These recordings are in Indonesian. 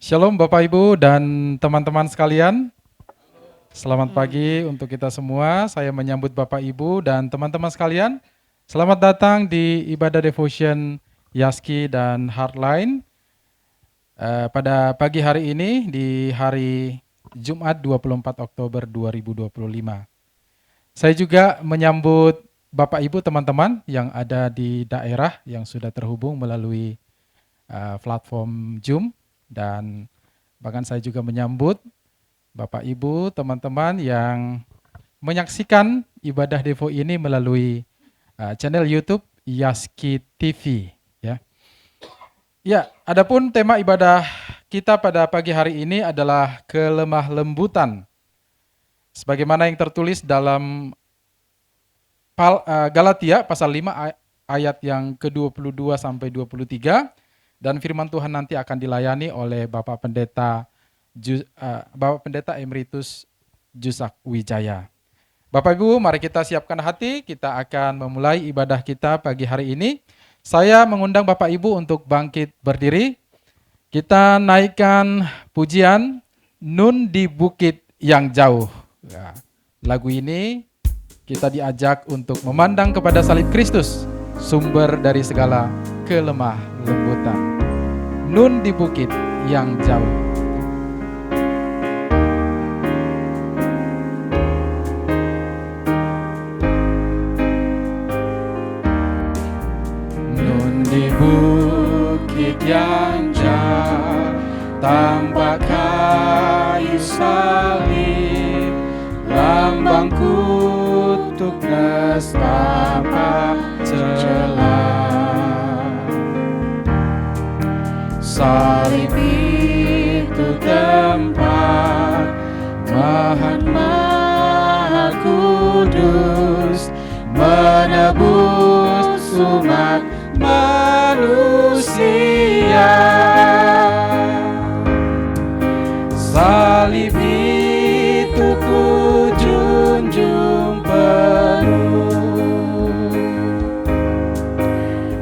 Shalom Bapak Ibu dan teman-teman sekalian. Selamat pagi untuk kita semua. Saya menyambut Bapak Ibu dan teman-teman sekalian. Selamat datang di ibadah devotion Yaski dan Heartline. Pada pagi hari ini di hari Jumat 24 Oktober 2025. Saya juga menyambut Bapak Ibu teman-teman yang ada di daerah yang sudah terhubung melalui platform Zoom, dan bahkan saya juga menyambut Bapak Ibu teman-teman yang menyaksikan ibadah Devo ini melalui channel YouTube Yaski TV. Ya, adapun tema ibadah kita pada pagi hari ini adalah kelemah lembutan. Sebagaimana yang tertulis dalam Galatia pasal 5 ayat yang ke-22 sampai 23, dan firman Tuhan nanti akan dilayani oleh Bapak Pendeta Emeritus Jusak Wijaya. Bapak Ibu, mari kita siapkan hati, kita akan memulai ibadah kita pagi hari ini. Saya mengundang Bapak Ibu untuk bangkit berdiri. Kita naikkan pujian Nun di Bukit yang Jauh. Ya, lagu ini kita diajak untuk memandang kepada salib Kristus, sumber dari segala kelemah lembutan. Nun di bukit yang jauh. Nun di bukit yang jauh, tampak kayu salib, lambang kutuk nestapa celah. Salib itu tempat Maha Kudus menebus umat manusia. Salib itu ku junjung penuh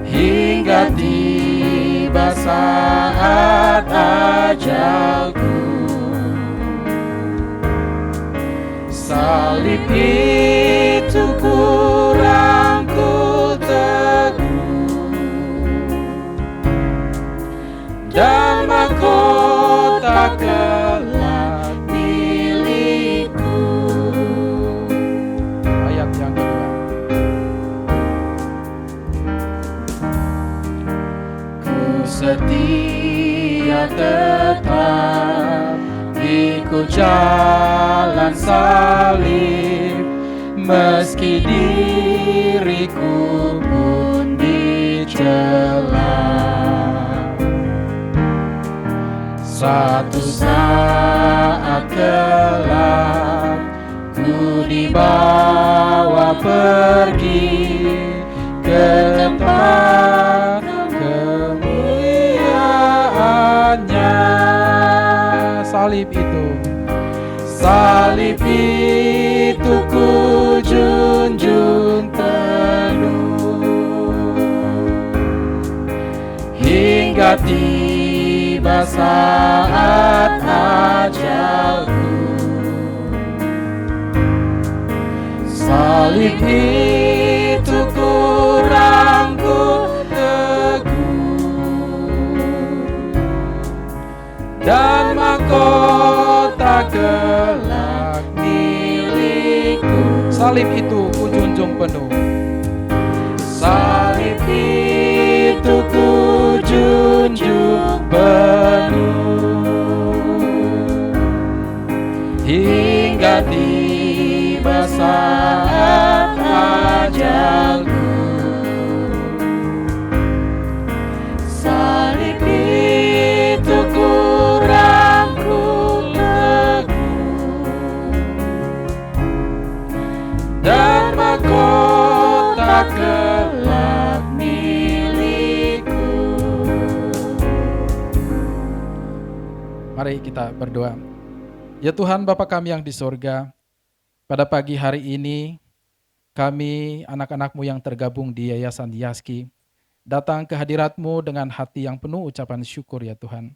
hingga tiba saat ajalku. Salib itu ku rangkul teguh dan mahkota kelak milikku. Ayat yang kedua. Ku setia tetap ikut jalan salib, meski diriku pun dicela. Satu saat kelak ku dibawa pergi ke tempat kemuliaannya. Salib itu ku junjung penuh hingga tiba saat ajalku. Salib itu ku rangkul teguh dan mahkota kelak milikku. Salib itu ku junjung penuh. Salib itu ku junjung penuh hingga tiba saat ajalku. Salib itu ku rangkul teguh dan mahkota kelak milikku. Mari kita berdoa. Ya Tuhan Bapa kami yang di sorga, pada pagi hari ini kami anak-anak-Mu yang tergabung di Yayasan Yaski datang ke hadirat-Mu dengan hati yang penuh ucapan syukur ya Tuhan.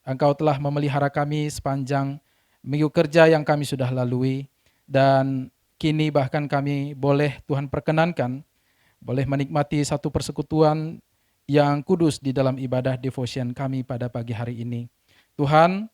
Engkau telah memelihara kami sepanjang minggu kerja yang kami sudah lalui, dan kini bahkan kami boleh Tuhan perkenankan, boleh menikmati satu persekutuan yang kudus di dalam ibadah devotion kami pada pagi hari ini. Tuhan,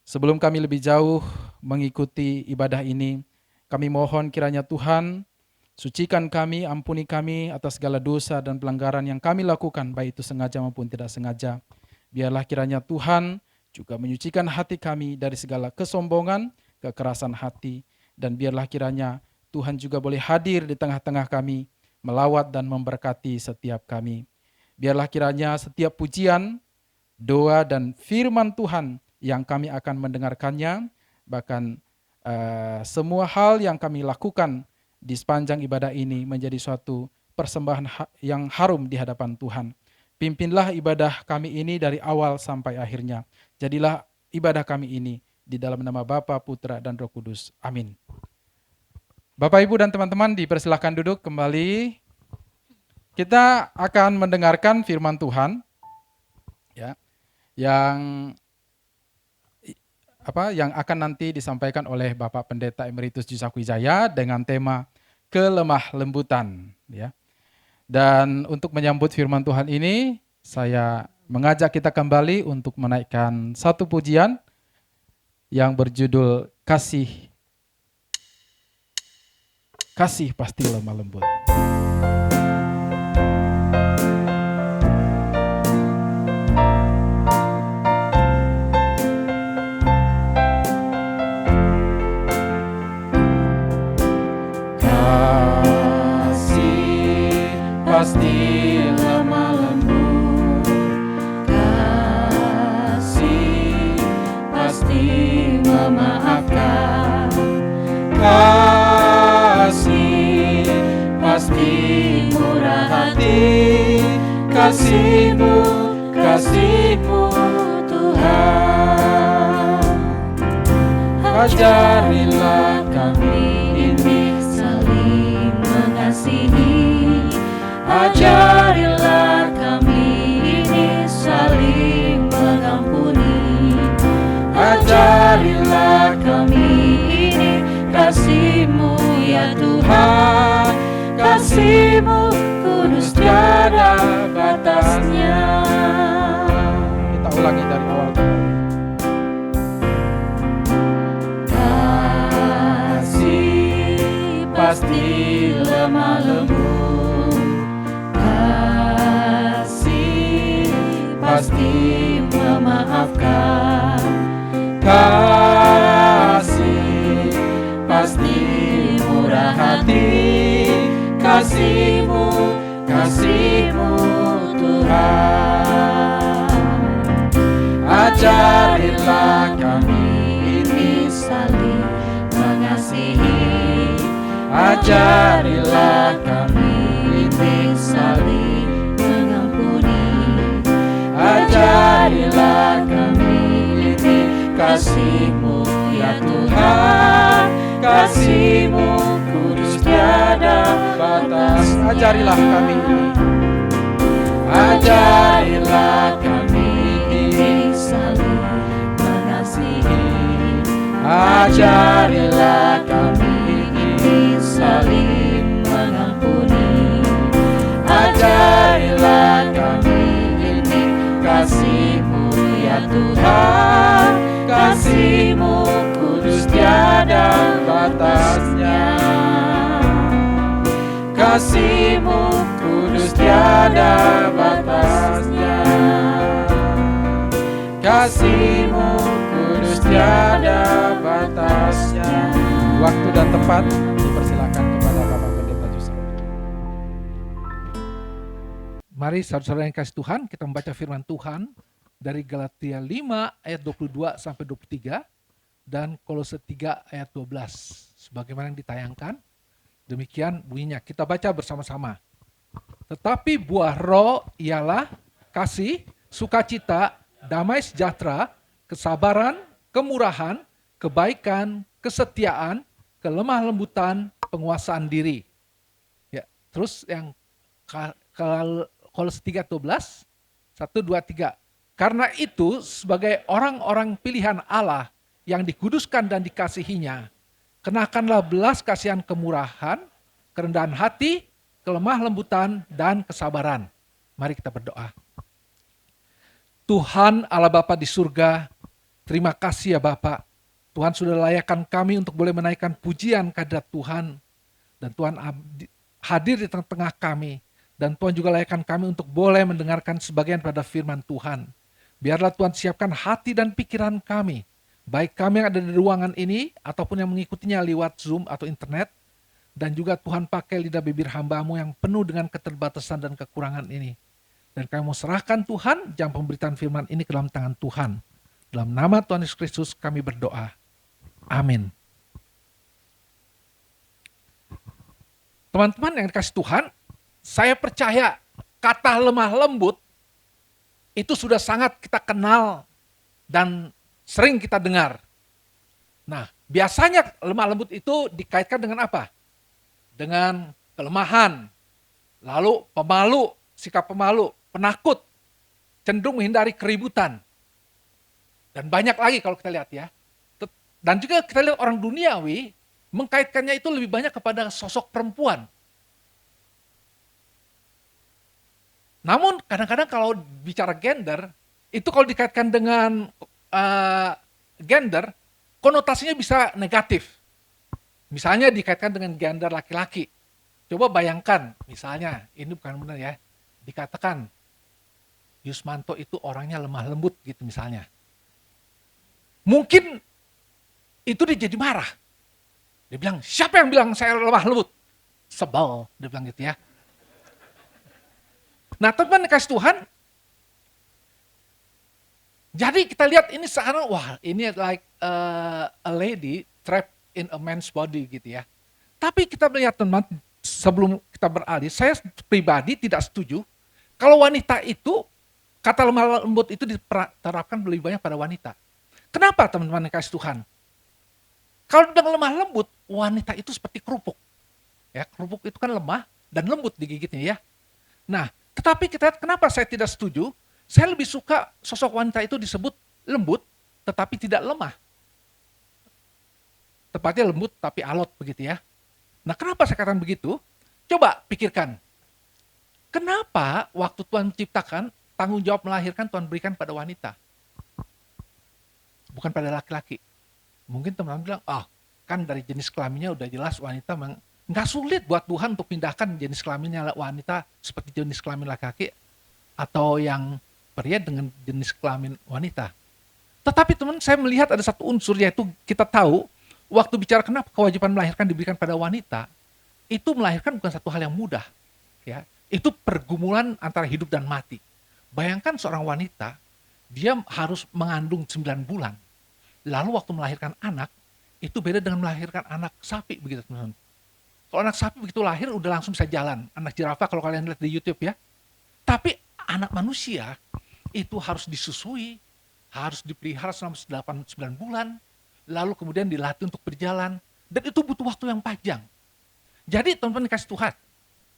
sebelum kami lebih jauh mengikuti ibadah ini, kami mohon kiranya Tuhan sucikan kami, ampuni kami atas segala dosa dan pelanggaran yang kami lakukan, baik itu sengaja maupun tidak sengaja. Biarlah kiranya Tuhan juga menyucikan hati kami dari segala kesombongan, kekerasan hati, dan biarlah kiranya Tuhan juga boleh hadir di tengah-tengah kami, melawat dan memberkati setiap kami. Biarlah kiranya setiap pujian, doa, dan firman Tuhan yang kami akan mendengarkannya, bahkan semua hal yang kami lakukan di sepanjang ibadah ini menjadi suatu persembahan yang harum di hadapan Tuhan. Pimpinlah ibadah kami ini dari awal sampai akhirnya. Jadilah ibadah kami ini di dalam nama Bapa, Putra, dan Roh Kudus. Amin. Bapak, Ibu, dan teman-teman dipersilahkan duduk kembali. Kita akan mendengarkan firman Tuhan ya, yang akan nanti disampaikan oleh Bapak Pendeta Emeritus Jusakwijaya dengan tema kelemah lembutan ya. Dan untuk menyambut firman Tuhan ini, saya mengajak kita kembali untuk menaikkan satu pujian yang berjudul Kasih Pasti Lemah Lembut. Pasti lemah lembut, kasih pasti memaafkan, kasih pasti murah hati, kasih-Mu Tuhan. Ajarilah kami ini saling mengasihi, ajarilah kami ini saling mengampuni, ajarilah kami ini kasih-Mu ya Tuhan, kasih-Mu kudus tiada batasnya. Kita ulangi dari awal. Kasih pasti lemah lembut, pasti memaafkan, kasih pasti murah hati, kasih-Mu Tuhan. Ajarilah kami ini saling mengasihi, ajarilah kami ini saling mengampuni, ajarilah kami ini kasih-Mu ya Tuhan, kasih-Mu kudus tiada batas. Ajarilah kami ini, ajarilah kami ini saling mengasihi, ajarilah kami ini saling mengampuni, ajarilah kami ini kasih-Mu ya Tuhan, kasih-Mu kudus tiada batasnya, kasih-Mu kudus tiada batasnya, kasih-Mu kudus tiada batasnya. Waktu dan tempat dipersilakan kepada Bapak Pendeta Jusra. Mari saudara-saudara yang kasih Tuhan, kita membaca firman Tuhan dari Galatia 5 ayat 22 sampai 23 dan Kolose 3 ayat 12. Sebagaimana yang ditayangkan, demikian bunyinya. Kita baca bersama-sama. Tetapi buah roh ialah kasih, sukacita, damai sejahtera, kesabaran, kemurahan, kebaikan, kesetiaan, kelemah lembutan, penguasaan diri. Ya, terus yang Kolose 3:12, 1, 2, 3. Karena itu, sebagai orang-orang pilihan Allah yang dikuduskan dan dikasihinya, kenakanlah belas kasihan, kemurahan, kerendahan hati, kelemah lembutan, dan kesabaran. Mari kita berdoa. Tuhan Allah Bapa di surga, terima kasih ya Bapa. Tuhan sudah layakkan kami untuk boleh menaikkan pujian kehadirat Tuhan. Dan Tuhan hadir di tengah-tengah kami. Dan Tuhan juga layakkan kami untuk boleh mendengarkan sebagian pada firman Tuhan. Biarlah Tuhan siapkan hati dan pikiran kami. Baik kami yang ada di ruangan ini, ataupun yang mengikutinya lewat Zoom atau internet. Dan juga Tuhan pakai lidah bibir hamba-Mu yang penuh dengan keterbatasan dan kekurangan ini. Dan kami mau serahkan Tuhan, jam pemberitaan firman ini ke dalam tangan Tuhan. Dalam nama Tuhan Yesus Kristus kami berdoa. Amin. Teman-teman yang dikasih Tuhan, saya percaya kata lemah lembut itu sudah sangat kita kenal dan sering kita dengar. Nah, biasanya lemah lembut itu dikaitkan dengan apa? Dengan kelemahan, lalu pemalu, sikap pemalu, penakut, cenderung menghindari keributan. Dan banyak lagi kalau kita lihat ya. Dan juga kita lihat orang duniawi mengkaitkannya itu lebih banyak kepada sosok perempuan. Namun kadang-kadang kalau bicara gender, itu kalau dikaitkan dengan gender, konotasinya bisa negatif. Misalnya dikaitkan dengan gender laki-laki. Coba bayangkan, misalnya, ini bukan benar ya, dikatakan Yusmanto itu orangnya lemah lembut gitu misalnya. Mungkin itu dia jadi marah. Dia bilang, siapa yang bilang saya lemah lembut? Sebel, dia bilang gitu ya. Nah teman-teman dikasih Tuhan, jadi kita lihat ini sekarang, wah ini like a lady trapped in a man's body gitu ya. Tapi kita melihat teman, sebelum kita beralih, saya pribadi tidak setuju kalau wanita itu, kata lemah lembut itu diterapkan lebih banyak pada wanita. Kenapa teman-teman dikasih Tuhan? Kalau dengan lemah lembut, wanita itu seperti kerupuk. Ya, kerupuk itu kan lemah dan lembut digigitnya ya. Nah, tetapi kita lihat kenapa saya tidak setuju, saya lebih suka sosok wanita itu disebut lembut, tetapi tidak lemah. Tepatnya lembut tapi alot begitu ya. Nah kenapa saya katakan begitu? Coba pikirkan. Kenapa waktu Tuhan menciptakan, tanggung jawab melahirkan Tuhan berikan pada wanita? Bukan pada laki-laki. Mungkin teman-teman bilang, kan dari jenis kelaminnya udah jelas wanita nggak sulit buat Tuhan untuk pindahkan jenis kelaminnya wanita seperti jenis kelamin laki-laki atau yang pria dengan jenis kelamin wanita. Tetapi teman, saya melihat ada satu unsur, yaitu kita tahu waktu bicara kenapa kewajiban melahirkan diberikan pada wanita, itu melahirkan bukan satu hal yang mudah. Ya, itu pergumulan antara hidup dan mati. Bayangkan seorang wanita, dia harus mengandung 9 bulan. Lalu waktu melahirkan anak, itu beda dengan melahirkan anak sapi begitu teman-teman. Kalau anak sapi begitu lahir udah langsung bisa jalan. Anak jerapah kalau kalian lihat di YouTube ya. Tapi anak manusia itu harus disusui, harus dipelihara selama 8-9 bulan, lalu kemudian dilatih untuk berjalan, dan itu butuh waktu yang panjang. Jadi teman-teman dikasih Tuhan,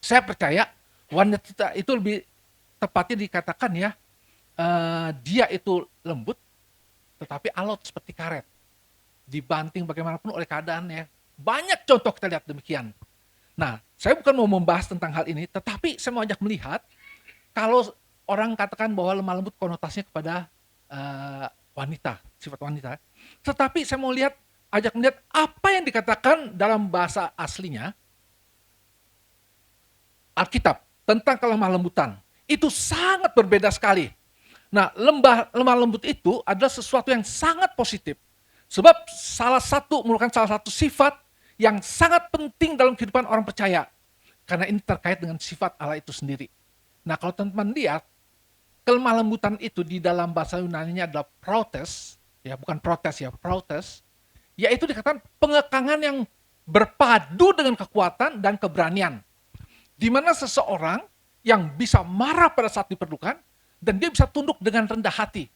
saya percaya wanita itu lebih tepatnya dikatakan ya, dia itu lembut, tetapi alot seperti karet. Dibanting bagaimanapun oleh keadaan ya. Banyak contoh kita lihat demikian. Nah, saya bukan mau membahas tentang hal ini, tetapi saya mau ajak melihat, kalau orang katakan bahwa lemah lembut konotasinya kepada wanita, sifat wanita. Tetapi saya mau ajak melihat apa yang dikatakan dalam bahasa aslinya, Alkitab, tentang kelemah lembutan. Itu sangat berbeda sekali. Nah, lemah lembut itu adalah sesuatu yang sangat positif. Sebab merupakan salah satu sifat yang sangat penting dalam kehidupan orang percaya. Karena ini terkait dengan sifat Allah itu sendiri. Nah, kalau teman-teman lihat, kelemah lembutan itu di dalam bahasa Yunani-nya adalah protes, ya bukan protes ya, protes, yaitu dikatakan pengekangan yang berpadu dengan kekuatan dan keberanian. Di mana seseorang yang bisa marah pada saat diperlukan, dan dia bisa tunduk dengan rendah hati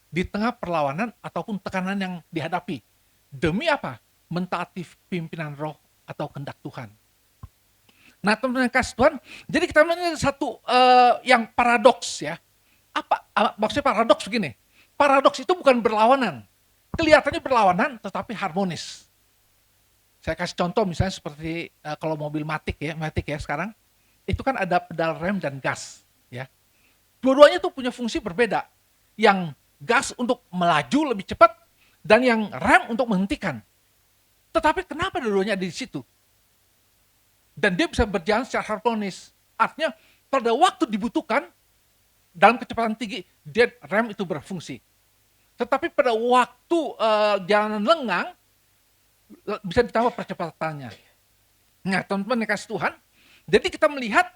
di tengah perlawanan ataupun tekanan yang dihadapi. Demi apa? Mentaati pimpinan roh atau kehendak Tuhan. Nah teman-teman kasih Tuhan, jadi kita melihat satu yang paradoks ya. Apa Maksudnya paradoks begini. Paradoks itu bukan berlawanan. Kelihatannya berlawanan tetapi harmonis. Saya kasih contoh misalnya seperti kalau mobil Matic ya sekarang, itu kan ada pedal rem dan gas, ya. Dua-duanya tuh punya fungsi berbeda. Yang gas untuk melaju lebih cepat dan yang rem untuk menghentikan. Tetapi kenapa dua-duanya ada di situ? Dan dia bisa berjalan secara harmonis. Artinya pada waktu dibutuhkan dalam kecepatan tinggi, dia rem itu berfungsi. Tetapi pada waktu jalanan lengang bisa ditambah percepatannya. Nah, teman-teman yang kasih Tuhan, jadi kita melihat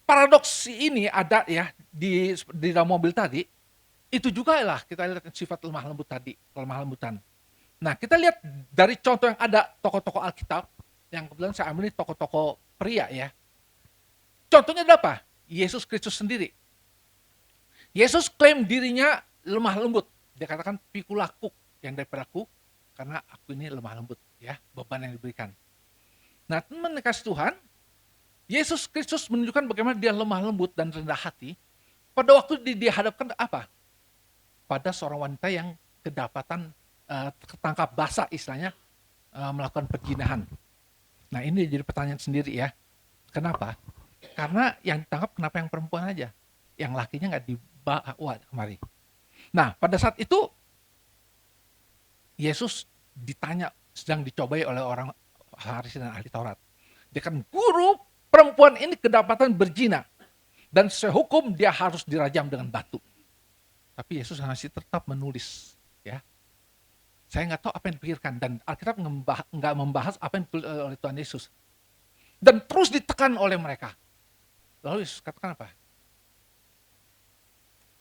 paradoks ini ada ya di dalam mobil tadi. Itu juga lah kita lihat sifat lemah lembut tadi, lemah lembutan. Nah, kita lihat dari contoh yang ada tokoh-tokoh Alkitab, yang kebetulan saya ambil ini tokoh-tokoh pria ya. Contohnya ada apa? Yesus Kristus sendiri. Yesus klaim dirinya lemah lembut. Dia katakan pikul aku yang daripadaku, karena aku ini lemah lembut, ya, beban yang diberikan. Nah, teman kasih Tuhan, Yesus Kristus menunjukkan bagaimana dia lemah lembut dan rendah hati pada waktu dihadapkan apa? Pada seorang wanita yang kedapatan ketangkap basah istilahnya melakukan perzinahan. Nah, ini jadi pertanyaan sendiri ya. Kenapa? Karena yang ditangkap kenapa yang perempuan aja? Yang lakinya nggak dibawa kemari. Nah, pada saat itu Yesus ditanya, sedang dicobai oleh orang Farisi dan ahli Taurat. Dia kan, guru, perempuan ini kedapatan berzina dan sehukum dia harus dirajam dengan batu. Tapi Yesus masih tetap menulis, ya. Saya nggak tahu apa yang dipikirkan, dan Alkitab nggak membahas apa yang ditulis oleh Tuhan Yesus. Dan terus ditekan oleh mereka. Lalu Yesus katakan apa?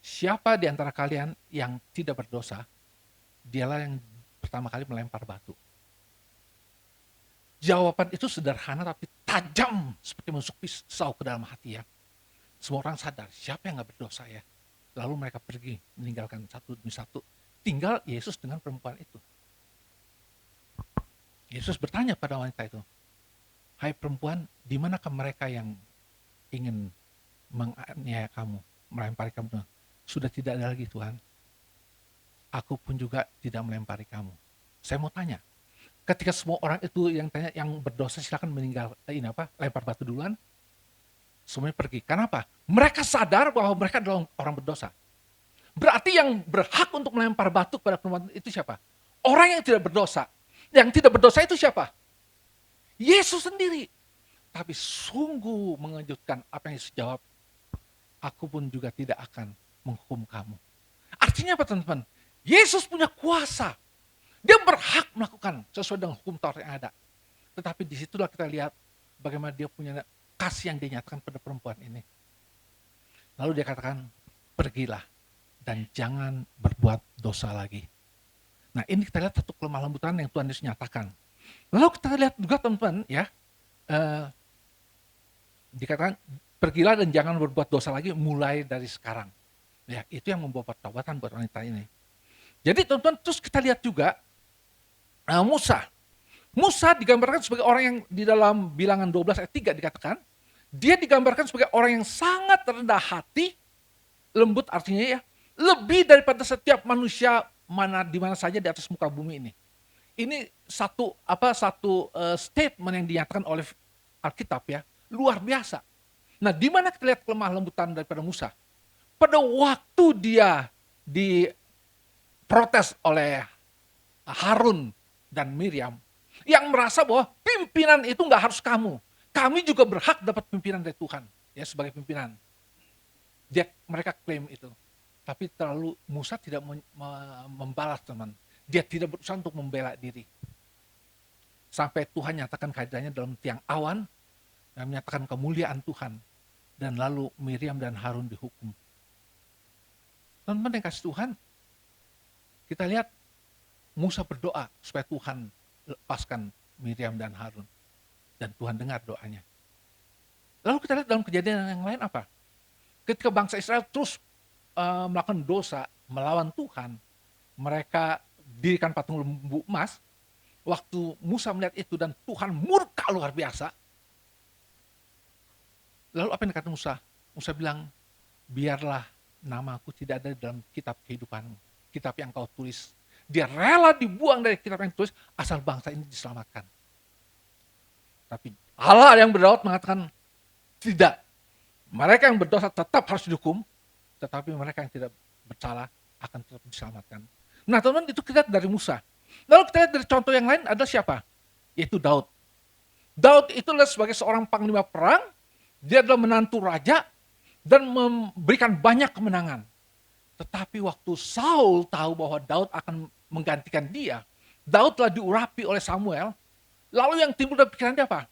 Siapa di antara kalian yang tidak berdosa, dialah yang pertama kali melempar batu. Jawaban itu sederhana tapi tajam seperti menusuk pisau ke dalam hati ya. Semua orang sadar siapa yang nggak berdosa ya. Lalu mereka pergi meninggalkan satu demi satu. Tinggal Yesus dengan perempuan itu. Yesus bertanya pada wanita itu, hai perempuan, di manakah mereka yang ingin menganiaya kamu, melempari kamu? Sudah tidak ada lagi Tuhan. Aku pun juga tidak melempari kamu. Saya mau tanya, ketika semua orang itu yang tanya yang berdosa silakan meninggal, lempar batu duluan, semuanya pergi. Kenapa? Mereka sadar bahwa mereka adalah orang berdosa. Berarti yang berhak untuk melempar batu kepada perempuan itu siapa? Orang yang tidak berdosa. Yang tidak berdosa itu siapa? Yesus sendiri. Tapi sungguh mengejutkan apa yang Yesus jawab. Aku pun juga tidak akan menghukum kamu. Artinya apa teman-teman? Yesus punya kuasa. Dia berhak melakukan sesuai dengan hukum Taurat yang ada. Tetapi disitulah kita lihat bagaimana dia punya kasih yang dia nyatakan pada perempuan ini. Lalu dia katakan, pergilah dan jangan berbuat dosa lagi. Nah, ini kita lihat satu kelemah lembutan yang Tuhan Yesus nyatakan. Lalu kita lihat juga teman-teman ya, dikatakan pergilah dan jangan berbuat dosa lagi mulai dari sekarang. Ya, itu yang membawa pertobatan buat wanita ini. Jadi teman-teman, terus kita lihat juga Musa. Musa digambarkan sebagai orang yang di dalam Bilangan 12 ayat 3 dikatakan, dia digambarkan sebagai orang yang sangat rendah hati, lembut artinya ya, lebih daripada setiap manusia di mana saja di atas muka bumi ini. Ini satu statement yang dinyatakan oleh Alkitab ya, luar biasa. Nah, di mana kita lihat kelemah lembutan daripada Musa? Pada waktu dia diprotes oleh Harun dan Miriam, yang merasa bahwa pimpinan itu nggak harus kamu. Kami juga berhak dapat pimpinan dari Tuhan, ya sebagai pimpinan. Mereka klaim itu. Tapi terlalu Musa tidak membalas teman. Dia tidak berusaha untuk membela diri. Sampai Tuhan nyatakan kehadirannya dalam tiang awan, dan menyatakan kemuliaan Tuhan. Dan lalu Miriam dan Harun dihukum. Teman-teman yang kasih Tuhan, kita lihat Musa berdoa supaya Tuhan lepaskan Miriam dan Harun. Dan Tuhan dengar doanya. Lalu kita lihat dalam kejadian yang lain apa? Ketika bangsa Israel terus melakukan dosa, melawan Tuhan, mereka dirikan patung lembu emas. Waktu Musa melihat itu dan Tuhan murka luar biasa. Lalu apa yang dikata Musa? Musa bilang, biarlah namaku tidak ada dalam kitab kehidupanmu, kitab yang kau tulis. Dia rela dibuang dari kitab yang tulis asal bangsa ini diselamatkan. Tapi Allah yang berdaud mengatakan tidak. Mereka yang berdosa tetap harus dihukum, tetapi mereka yang tidak bersalah akan tetap diselamatkan. Nah teman-teman, itu kita lihat dari Musa. Lalu kita lihat dari contoh yang lain adalah siapa? Yaitu Daud. Daud itu adalah sebagai seorang panglima perang, dia adalah menantu raja, dan memberikan banyak kemenangan. Tetapi waktu Saul tahu bahwa Daud akan menggantikan dia, Daud telah diurapi oleh Samuel, lalu yang timbul dalam pikiran dia apa?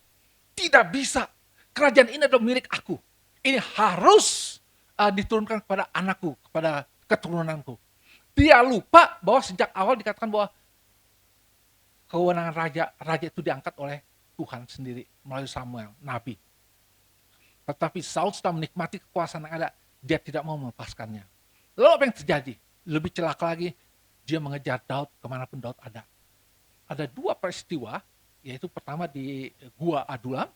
Tidak bisa, kerajaan ini adalah milik aku. Ini harus diturunkan kepada anakku, kepada keturunanku. Dia lupa bahwa sejak awal dikatakan bahwa kewenangan raja itu diangkat oleh Tuhan sendiri melalui Samuel, nabi. Tetapi Saul sudah menikmati kekuasaan yang ada, dia tidak mau melepaskannya. Lalu apa yang terjadi? Lebih celaka lagi, dia mengejar Daud kemanapun Daud ada. Ada dua peristiwa, yaitu pertama di Gua Adulam,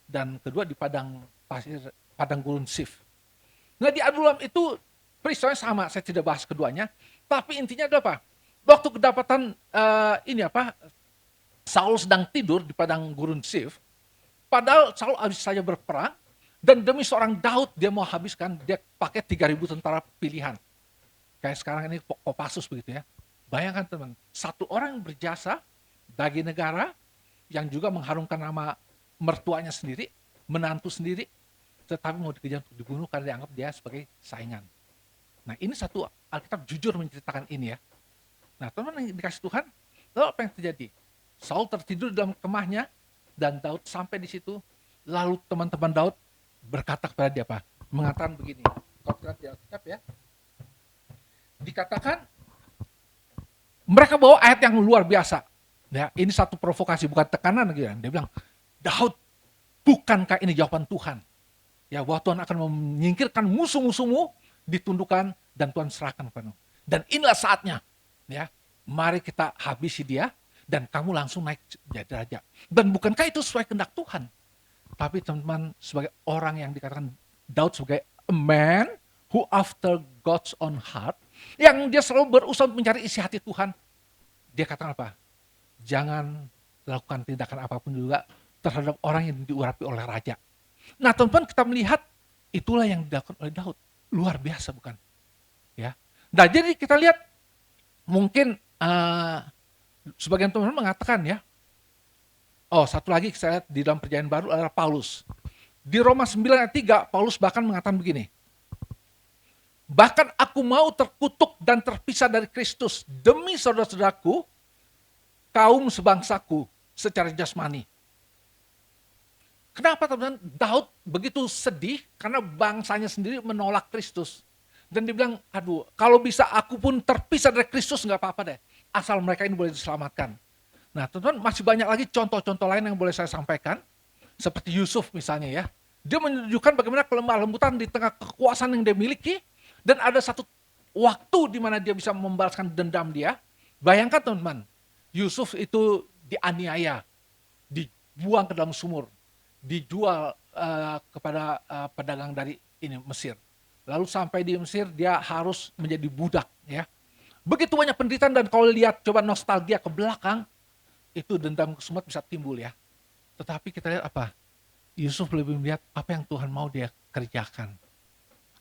dan kedua di padang gurun Sif. Nah di Adulam itu peristiwanya sama, saya tidak bahas keduanya, tapi intinya adalah apa? Waktu kedapatan Saul sedang tidur di padang gurun Sif, padahal Saul habis saja berperang, dan demi seorang Daud dia mau habiskan, dia pakai 3.000 tentara pilihan. Kayak sekarang ini Kopassus begitu ya. Bayangkan teman, satu orang yang berjasa bagi negara, yang juga mengharumkan nama mertuanya sendiri, menantu sendiri, tetapi mau dikejar untuk dibunuh karena dianggap dia sebagai saingan. Nah ini satu Alkitab jujur menceritakan ini ya. Nah teman yang dikasih Tuhan, lalu apa yang terjadi? Saul tertidur dalam kemahnya, dan Daud sampai di situ, lalu teman-teman Daud berkata kepada dia apa? Mengatakan begini, kalau kita di Alkitab ya, dikatakan mereka bawa ayat yang luar biasa. Ya, ini satu provokasi, bukan tekanan gitu. Dia bilang, Daud, bukankah ini jawaban Tuhan? Ya, bahwa Tuhan akan menyingkirkan musuh-musuhmu, ditundukkan, dan Tuhan serahkan kepadamu. Dan inilah saatnya, ya, mari kita habisi dia, dan kamu langsung naik jadi raja. Dan bukankah itu sesuai kehendak Tuhan? Tapi teman-teman, sebagai orang yang dikatakan Daud sebagai a man who after God's own heart, yang dia selalu berusaha mencari isi hati Tuhan, dia katakan apa? Jangan lakukan tindakan apapun juga terhadap orang yang diurapi oleh raja. Nah teman-teman, kita melihat itulah yang dilakukan oleh Daud. Luar biasa bukan? Ya. Nah jadi kita lihat, mungkin sebagian teman-teman mengatakan ya, satu lagi saya lihat di dalam perjanjian baru adalah Paulus. Di Roma 9 ayat 3, Paulus bahkan mengatakan begini, bahkan aku mau terkutuk dan terpisah dari Kristus demi saudara-saudaraku, kaum sebangsaku secara jasmani. Kenapa teman-teman? Daud begitu sedih karena bangsanya sendiri menolak Kristus. Dan dia bilang, aduh, kalau bisa aku pun terpisah dari Kristus nggak apa-apa deh. Asal mereka ini boleh diselamatkan. Nah teman-teman, masih banyak lagi contoh-contoh lain yang boleh saya sampaikan. Seperti Yusuf misalnya ya. Dia menunjukkan bagaimana kelemah lembutan di tengah kekuasaan yang dia miliki. Dan ada satu waktu di mana dia bisa membalaskan dendam dia. Bayangkan teman-teman, Yusuf itu dianiaya, dibuang ke dalam sumur, dijual kepada pedagang dari Mesir. Lalu sampai di Mesir dia harus menjadi budak ya. Begitu banyak penderitaan, dan kalau lihat coba nostalgia ke belakang, itu dendam kesumat bisa timbul ya. Tetapi kita lihat apa? Yusuf lebih melihat apa yang Tuhan mau dia kerjakan.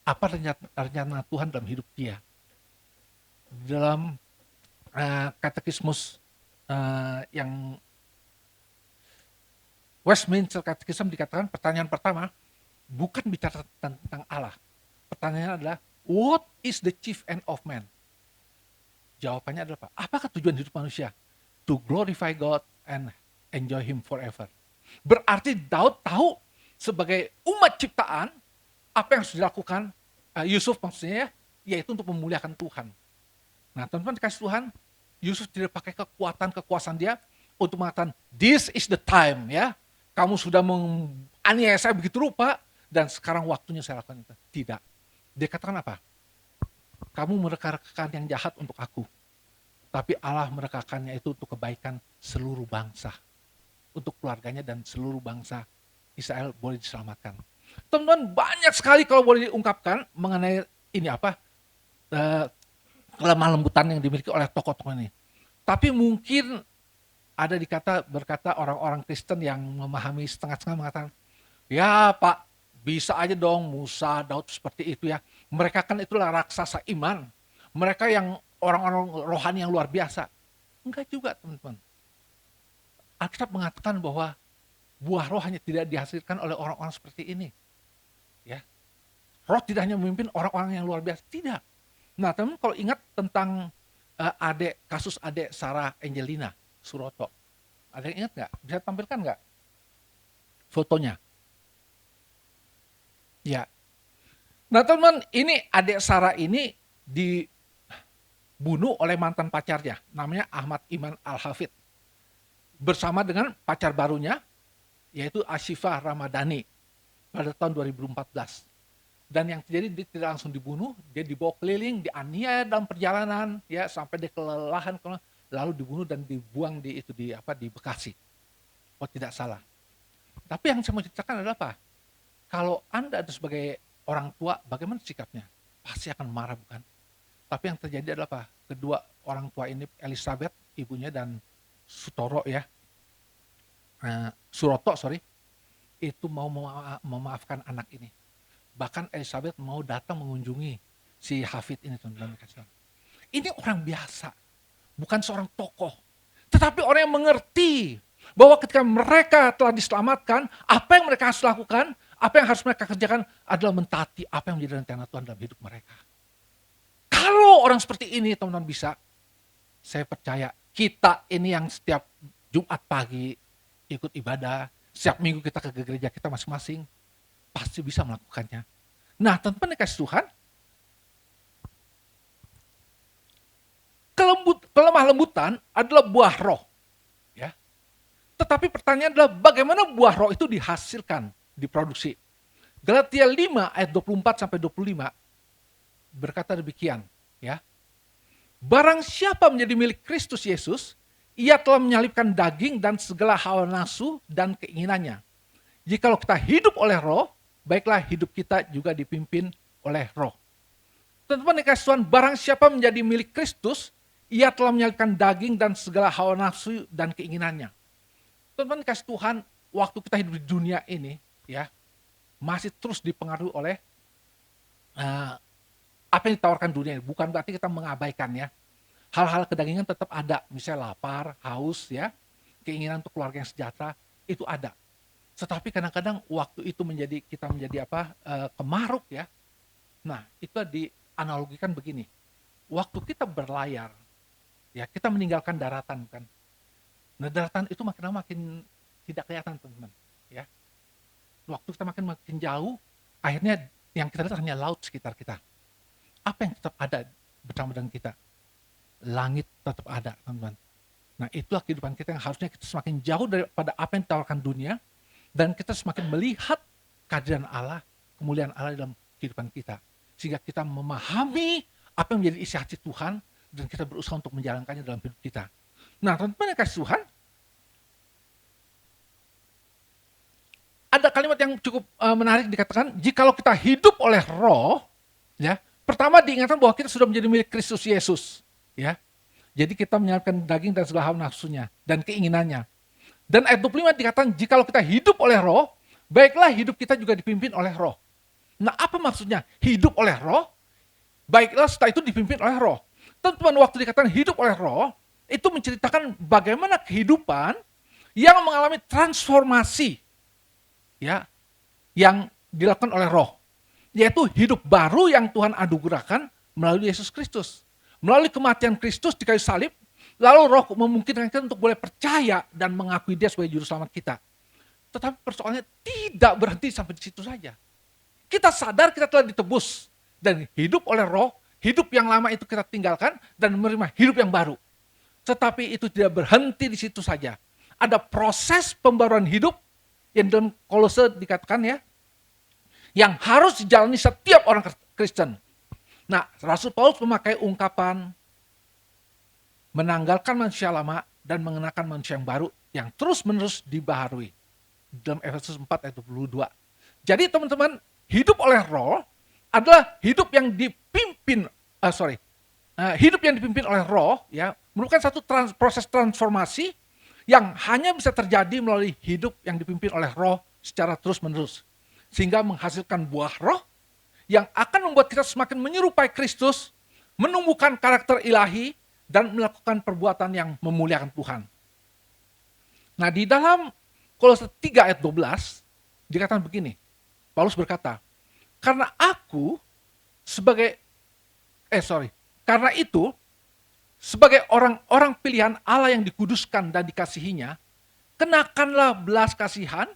Apa rencana Tuhan dalam hidup dia. Dalam katekismus yang Westminster Catechism dikatakan pertanyaan pertama bukan bicara tentang Allah. Pertanyaannya adalah, what is the chief end of man? Jawabannya adalah apa? Apakah tujuan hidup manusia? To glorify God and enjoy Him forever. Berarti Daud tahu sebagai umat ciptaan, apa yang harus dilakukan Yusuf maksudnya ya, yaitu untuk memuliakan Tuhan. Nah teman-teman dikasih Tuhan, Yusuf tidak pakai kekuasaan dia untuk mengatakan, this is the time ya, kamu sudah menganiaya saya begitu rupa, dan sekarang waktunya saya lakukan itu. Tidak. Dia katakan apa? Kamu mereka-rekakan yang jahat untuk aku, tapi Allah merekakannya itu untuk kebaikan seluruh bangsa, untuk keluarganya dan seluruh bangsa Israel boleh diselamatkan. Teman-teman, banyak sekali kalau boleh diungkapkan mengenai ini apa, eh, kelemah lembutan yang dimiliki oleh tokoh-tokoh ini. Tapi mungkin ada berkata orang-orang Kristen yang memahami setengah-setengah mengatakan, ya Pak, bisa aja dong Musa, Daud seperti itu ya. Mereka kan itulah raksasa iman. Mereka yang orang-orang rohani yang luar biasa. Enggak juga teman-teman. Alkitab mengatakan bahwa buah roh hanya tidak dihasilkan oleh orang-orang seperti ini. Ya, roh tidak hanya memimpin orang-orang yang luar biasa, tidak. Nah, teman kalau ingat tentang kasus adik Sarah Angelina Suroto, ada yang ingat nggak? Bisa tampilkan nggak fotonya? Ya. Nah, teman, ini adik Sarah ini dibunuh oleh mantan pacarnya, namanya Ahmad Iman Al-Hafid, bersama dengan pacar barunya, yaitu Ashifa Ramadhani, pada tahun 2014. Dan yang terjadi, dia tidak langsung dibunuh, dia dibawa keliling, dianiaya dalam perjalanan, ya sampai dia kelelahan, lalu dibunuh dan dibuang di Bekasi. Oh, tidak salah. Tapi yang saya mau ceritakan adalah apa? Kalau Anda ada sebagai orang tua, bagaimana sikapnya? Pasti akan marah, bukan? Tapi yang terjadi adalah apa? Kedua orang tua ini, Elizabeth, ibunya, dan Suroto, itu mau memaafkan anak ini. Bahkan Elizabeth mau datang mengunjungi si Hafid ini, teman-teman. Ini orang biasa, bukan seorang tokoh, tetapi orang yang mengerti bahwa ketika mereka telah diselamatkan, apa yang mereka harus lakukan, apa yang harus mereka kerjakan adalah mentaati apa yang menjadi rencana Tuhan dalam hidup mereka. Kalau orang seperti ini, teman-teman, bisa, saya percaya kita ini yang setiap Jumat pagi ikut ibadah, setiap minggu kita ke gereja kita masing-masing, pasti bisa melakukannya. Nah, teman-teman dikasih Tuhan, kelemah lembutan adalah buah roh. Ya. Tetapi pertanyaan adalah bagaimana buah roh itu dihasilkan, diproduksi. Galatia 5 ayat 24 sampai 25 berkata demikian, ya. Barang siapa menjadi milik Kristus Yesus, ia telah menyalibkan daging dan segala hawa nafsu dan keinginannya. Jikalau kita hidup oleh roh, baiklah hidup kita juga dipimpin oleh roh. Teman-teman dikasih Tuhan, barang siapa menjadi milik Kristus, ia telah menyalibkan daging dan segala hawa nafsu dan keinginannya. Teman-teman dikasih Tuhan, waktu kita hidup di dunia ini, ya, masih terus dipengaruhi oleh apa yang ditawarkan dunia ini. Bukan berarti kita mengabaikan, ya. Hal-hal kedagingan tetap ada, misalnya lapar, haus, ya, keinginan untuk keluarga yang sejahtera, itu ada. Tetapi kadang-kadang waktu itu kita menjadi kemaruk, ya. Nah, itu dianalogikan begini. Waktu kita berlayar, ya, kita meninggalkan daratan, kan. Nah, daratan itu makin lama makin tidak kelihatan, teman-teman, ya. Waktu kita makin jauh, akhirnya yang kita lihat hanya laut sekitar kita. Apa yang tetap ada bersama dengan kita? Langit tetap ada, teman-teman. Nah, itulah kehidupan kita yang harusnya kita semakin jauh daripada apa yang ditawarkan dunia, dan kita semakin melihat kehadiran Allah, kemuliaan Allah dalam kehidupan kita. Sehingga kita memahami apa yang menjadi isi hati Tuhan, dan kita berusaha untuk menjalankannya dalam hidup kita. Nah, teman-teman yang kasih Tuhan, ada kalimat yang cukup menarik dikatakan, jikalau kita hidup oleh roh, ya, pertama diingatkan bahwa kita sudah menjadi milik Kristus Yesus, ya. Jadi kita menyalibkan daging dan segala hawa nafsunya dan keinginannya. Dan ayat 25 dikatakan, jikalau kita hidup oleh roh, baiklah hidup kita juga dipimpin oleh roh. Nah, apa maksudnya? Hidup oleh roh, baiklah setelah itu dipimpin oleh roh. Teman-teman, waktu dikatakan hidup oleh roh, itu menceritakan bagaimana kehidupan yang mengalami transformasi, ya, yang dilakukan oleh roh. Yaitu hidup baru yang Tuhan anugerahkan melalui Yesus Kristus. Melalui kematian Kristus di kayu salib, lalu roh memungkinkan kita untuk boleh percaya dan mengakui dia sebagai juru selamat kita. Tetapi persoalannya tidak berhenti sampai di situ saja. Kita sadar kita telah ditebus dan hidup oleh roh, hidup yang lama itu kita tinggalkan dan menerima hidup yang baru. Tetapi itu tidak berhenti di situ saja. Ada proses pembaruan hidup yang dalam Kolose dikatakan, ya, yang harus dijalani setiap orang Kristen. Nah, Rasul Paulus memakai ungkapan menanggalkan manusia lama dan mengenakan manusia yang baru yang terus-menerus dibaharui. Dalam Efesus 4 ayat 22. Jadi teman-teman, hidup oleh roh adalah hidup yang dipimpin, hidup yang dipimpin oleh roh, ya, merupakan satu proses transformasi yang hanya bisa terjadi melalui hidup yang dipimpin oleh roh secara terus-menerus. Sehingga menghasilkan buah roh yang akan membuat kita semakin menyerupai Kristus, menumbuhkan karakter ilahi, dan melakukan perbuatan yang memuliakan Tuhan. Nah, di dalam Kolose 3 ayat 12, dikatakan begini, Paulus berkata, karena itu, sebagai orang-orang pilihan Allah yang dikuduskan dan dikasihinya, kenakanlah belas kasihan,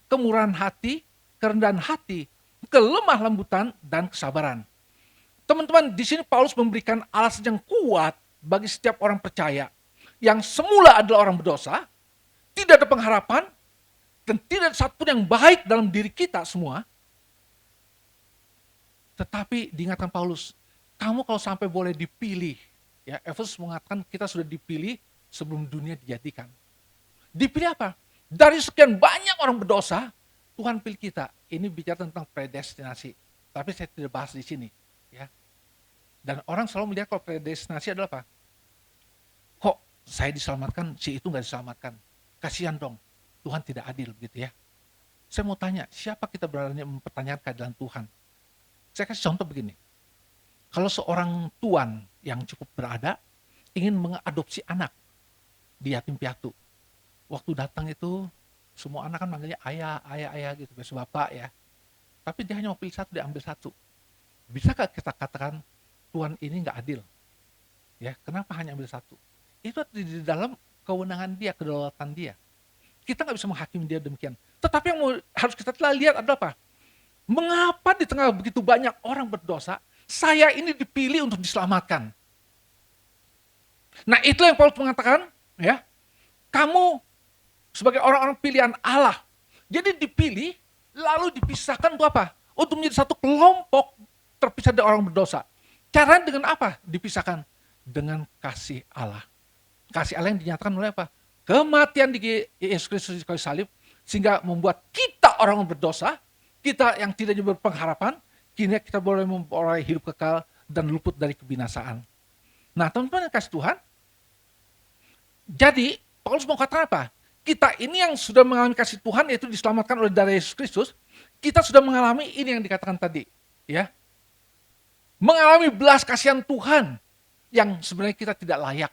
kemurahan hati, kerendahan hati, kelemah lembutan, dan kesabaran. Teman-teman, di sini Paulus memberikan alasan yang kuat bagi setiap orang percaya yang semula adalah orang berdosa, tidak ada pengharapan, dan tidak ada satupun yang baik dalam diri kita semua. Tetapi diingatkan Paulus, kamu kalau sampai boleh dipilih, ya, Efesus mengatakan kita sudah dipilih sebelum dunia dijadikan. Dipilih apa? Dari sekian banyak orang berdosa, Tuhan pilih kita. Ini bicara tentang predestinasi, tapi saya tidak bahas di sini, ya. Dan orang selalu melihat kalau predestinasi adalah apa? Kok saya diselamatkan, si itu nggak diselamatkan? Kasihan dong, Tuhan tidak adil, gitu ya. Saya mau tanya, siapa kita berani mempertanyakan keadilan Tuhan? Saya kasih contoh begini. Kalau seorang tuan yang cukup berada ingin mengadopsi anak di yatim piatu, waktu datang itu semua anak kan manggilnya ayah, ayah, ayah gitu, biasa bapak ya. Tapi dia hanya mau pilih satu, dia ambil satu. Bisakah kita katakan Tuhan ini nggak adil? Ya, kenapa hanya ambil satu? Itu di dalam kewenangan dia, kedaulatan dia. Kita nggak bisa menghakimi dia demikian. Tetapi yang harus kita lihat adalah apa? Mengapa di tengah begitu banyak orang berdosa, saya ini dipilih untuk diselamatkan? Nah, itulah yang Paulus mengatakan, ya. Kamu sebagai orang-orang pilihan Allah. Jadi dipilih, lalu dipisahkan untuk apa? Untuk menjadi satu kelompok terpisah dari orang berdosa. Caranya dengan apa dipisahkan? Dengan kasih Allah. Kasih Allah yang dinyatakan oleh apa? Kematian di Yesus Kristus di kayu salib, sehingga membuat kita orang berdosa, kita yang tidak berpengharapan, kini kita boleh memperoleh hidup kekal dan luput dari kebinasaan. Nah, teman-teman yang kasih Tuhan, jadi Paulus mau katakan apa? Kita ini yang sudah mengalami kasih Tuhan, yaitu diselamatkan oleh darah Yesus Kristus, kita sudah mengalami ini yang dikatakan tadi, ya. Mengalami belas kasihan Tuhan yang sebenarnya kita tidak layak,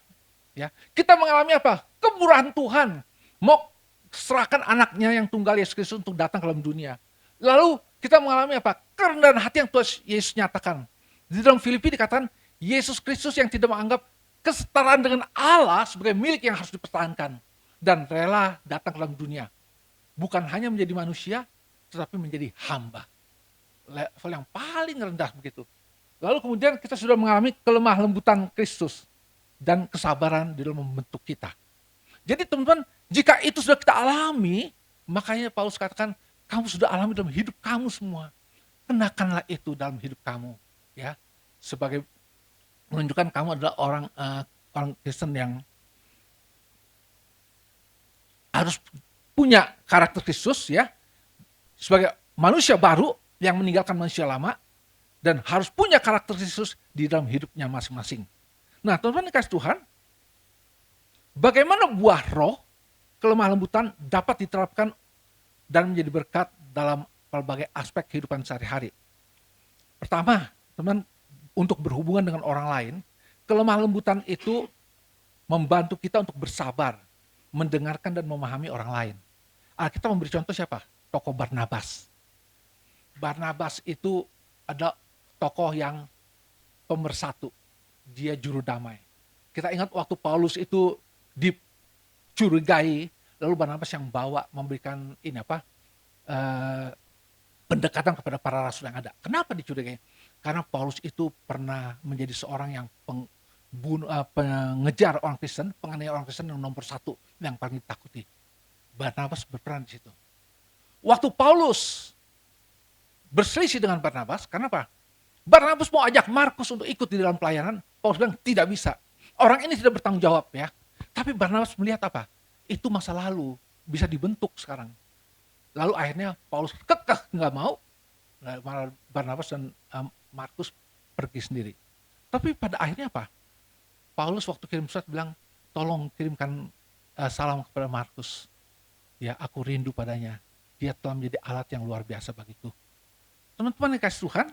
ya. Kita mengalami apa? Kemurahan Tuhan, mau serahkan anaknya yang tunggal Yesus Kristus untuk datang ke dalam dunia. Lalu kita mengalami apa? Kerendahan hati yang Tuhan Yesus nyatakan. Di dalam Filipi dikatakan, Yesus Kristus yang tidak menganggap kesetaraan dengan Allah sebagai milik yang harus dipertahankan. Dan rela datang ke dalam dunia. Bukan hanya menjadi manusia, tetapi menjadi hamba. Level yang paling rendah begitu. Lalu kemudian kita sudah mengalami kelemah lembutan Kristus. Dan kesabaran di dalam membentuk kita. Jadi teman-teman, jika itu sudah kita alami, makanya Paulus katakan, kamu sudah alami dalam hidup kamu semua. Kenakanlah itu dalam hidup kamu, ya, sebagai menunjukkan kamu adalah orang Kristen yang harus punya karakter Kristus, ya, sebagai manusia baru yang meninggalkan manusia lama, dan harus punya karakter Kristus di dalam hidupnya masing-masing. Nah, teman-teman yang kasih Tuhan, bagaimana buah roh, kelemah lembutan dapat diterapkan dan menjadi berkat dalam berbagai aspek kehidupan sehari-hari. Pertama, teman, untuk berhubungan dengan orang lain, kelemah lembutan itu membantu kita untuk bersabar, mendengarkan dan memahami orang lain. Kita memberi contoh siapa? Tokoh Barnabas. Barnabas itu adalah tokoh yang pemersatu. Dia juru damai. Kita ingat waktu Paulus itu dicurigai, lalu Barnabas yang memberikan pendekatan kepada para rasul yang ada. Kenapa dicurigai? Karena Paulus itu pernah menjadi seorang yang pengejar orang Kristen, penganiaya orang Kristen yang nomor satu, yang paling ditakuti. Barnabas berperan di situ. Waktu Paulus berselisih dengan Barnabas, kenapa? Barnabas mau ajak Markus untuk ikut di dalam pelayanan, Paulus bilang tidak bisa. Orang ini tidak bertanggung jawab, ya. Tapi Barnabas melihat apa? Itu masa lalu, bisa dibentuk sekarang. Lalu akhirnya Paulus kekeh nggak mau, malah Barnabas dan Markus pergi sendiri. Tapi pada akhirnya apa? Paulus waktu kirim surat bilang, tolong kirimkan salam kepada Markus. Ya, aku rindu padanya. Dia telah menjadi alat yang luar biasa bagiku. Teman-teman yang kasih Tuhan,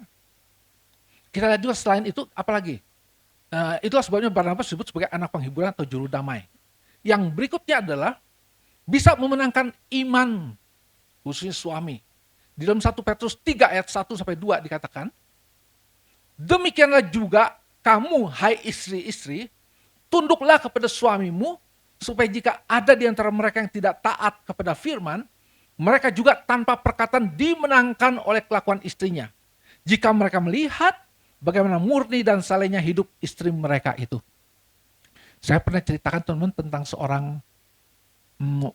kita lihat juga selain itu, apalagi? Itulah sebabnya Barnabas disebut sebagai anak penghiburan atau juru damai. Yang berikutnya adalah bisa memenangkan iman, khususnya suami. Di dalam 1 Petrus 3 ayat 1-2 dikatakan, demikianlah juga kamu, hai istri-istri, tunduklah kepada suamimu, supaya jika ada di antara mereka yang tidak taat kepada firman, mereka juga tanpa perkataan dimenangkan oleh kelakuan istrinya. Jika mereka melihat bagaimana murni dan salehnya hidup istri mereka itu. Saya pernah ceritakan teman-teman tentang seorang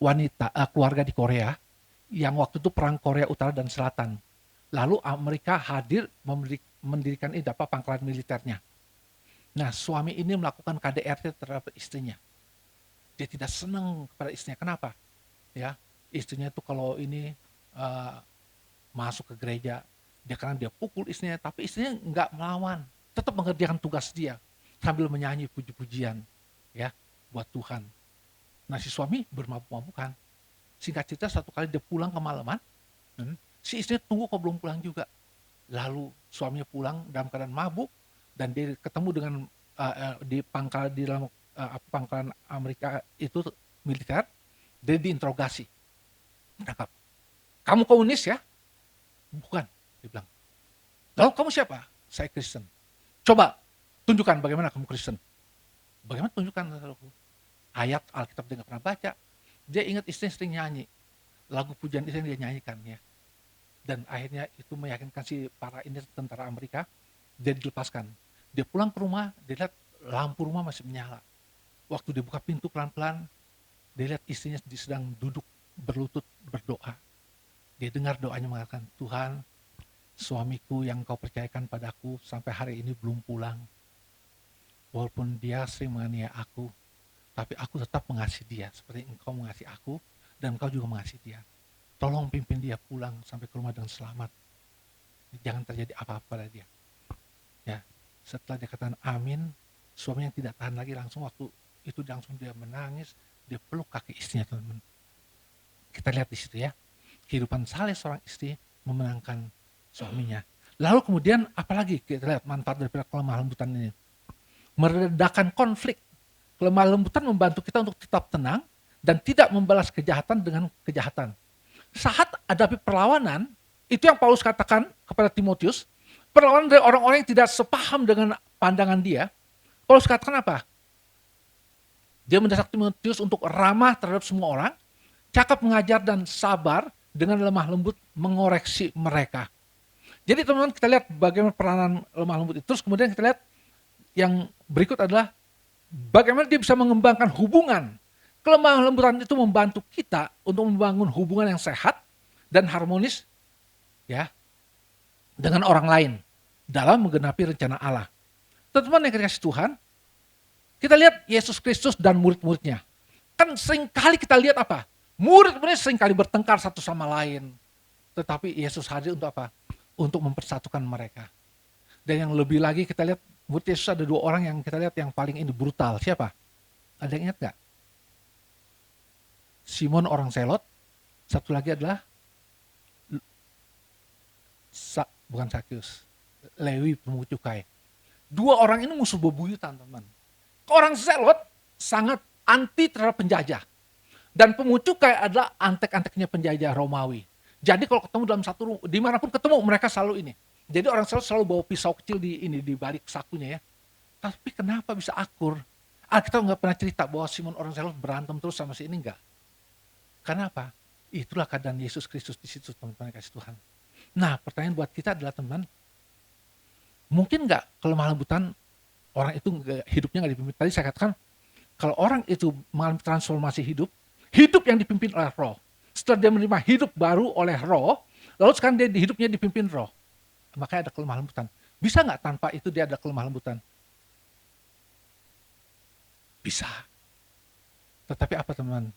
wanita, keluarga di Korea, yang waktu itu perang Korea Utara dan Selatan. Lalu Amerika hadir mendirikan pangkalan militernya. Nah, suami ini melakukan KDRT terhadap istrinya. Dia tidak senang kepada istrinya. Kenapa? Ya, istrinya itu kalau ini masuk ke gereja, karena dia pukul istrinya, tapi istrinya nggak melawan, tetap mengerjakan tugas dia sambil menyanyi puji-pujian, ya, buat Tuhan. Nah, si suami bermabuk-mabukan. Singkat cerita, satu kali dia pulang kemalaman, si istrinya tunggu kok belum pulang juga. Lalu suaminya pulang dalam keadaan mabuk, dan dia ketemu dengan di dalam pangkalan Amerika itu militer, dia diinterogasi. Menangkap. Kamu komunis ya? Bukan, dia bilang. Lalu kamu siapa? Saya Kristen. Coba tunjukkan bagaimana kamu Kristen. Bagaimana tunjukkan? Ayat Alkitab dia nggak pernah baca. Dia ingat istrinya sering nyanyi. Lagu pujian istrinya dia nyanyikan ya. Dan akhirnya itu meyakinkan si para ini tentara Amerika, dia dilepaskan. Dia pulang ke rumah, dia lihat lampu rumah masih menyala. Waktu dia buka pintu pelan-pelan, dia lihat istrinya sedang duduk berlutut berdoa. Dia dengar doanya mengatakan, Tuhan, suamiku yang kau percayakan padaku sampai hari ini belum pulang. Walaupun dia sering menganiaya aku, tapi aku tetap mengasihi dia seperti engkau mengasihi aku dan engkau juga mengasihi dia. Tolong pimpin dia pulang sampai ke rumah dengan selamat. Jangan terjadi apa-apa pada dia. Ya, setelah dia katakan amin, suami yang tidak tahan lagi langsung waktu itu langsung dia menangis, dia peluk kaki istrinya, teman-teman. Kita lihat di situ ya, kehidupan saleh seorang istri memenangkan suaminya. Lalu kemudian apalagi kita lihat manfaat daripada kelemah lembutan ini, meredakan konflik. Kelemah lembutan membantu kita untuk tetap tenang dan tidak membalas kejahatan dengan kejahatan. Saat hadapi perlawanan, itu yang Paulus katakan kepada Timotius, perlawanan dari orang-orang yang tidak sepaham dengan pandangan dia. Paulus katakan apa? Dia mendesak Timotius untuk ramah terhadap semua orang, cakap mengajar dan sabar dengan lemah lembut mengoreksi mereka. Jadi teman-teman kita lihat bagaimana peranan lemah lembut itu. Terus kemudian kita lihat yang berikut adalah bagaimana dia bisa mengembangkan hubungan. Kelemah lembutan itu membantu kita untuk membangun hubungan yang sehat dan harmonis ya dengan orang lain dalam menggenapi rencana Allah. Teman-teman yang dikasihi Tuhan, kita lihat Yesus Kristus dan murid-muridnya. Kan seringkali kita lihat apa? Murid-muridnya seringkali bertengkar satu sama lain. Tetapi Yesus hadir untuk apa? Untuk mempersatukan mereka. Dan yang lebih lagi kita lihat, murid Yesus ada 2 orang yang kita lihat yang paling ini brutal. Siapa? Ada yang ingat gak? Simon orang Selot. Satu lagi adalah bukan Sakyus, Lewi pemungut cukai. 2 orang ini musuh bebuyutan, teman. Orang Selot sangat anti terhadap penjajah. Dan pemungut cukai adalah antek-anteknya penjajah Romawi. Jadi kalau ketemu dalam satu rumah, dimanapun ketemu mereka selalu ini. Jadi orang Selot selalu bawa pisau kecil di balik sakunya ya. Tapi kenapa bisa akur? Kita nggak pernah cerita bahwa Simon orang Selot berantem terus sama si ini enggak. Kenapa? Itulah keadaan Yesus Kristus di situ, teman-teman kasih Tuhan. Nah, pertanyaan buat kita adalah teman, mungkin nggak kelemah lembutan orang itu hidupnya nggak dipimpin? Tadi saya katakan, kalau orang itu mengalami transformasi hidup yang dipimpin oleh Roh. Setelah dia menerima hidup baru oleh Roh, lalu sekarang dia hidupnya dipimpin Roh. Makanya ada kelemah lembutan. Bisa nggak tanpa itu dia ada kelemah lembutan? Bisa. Tetapi apa teman?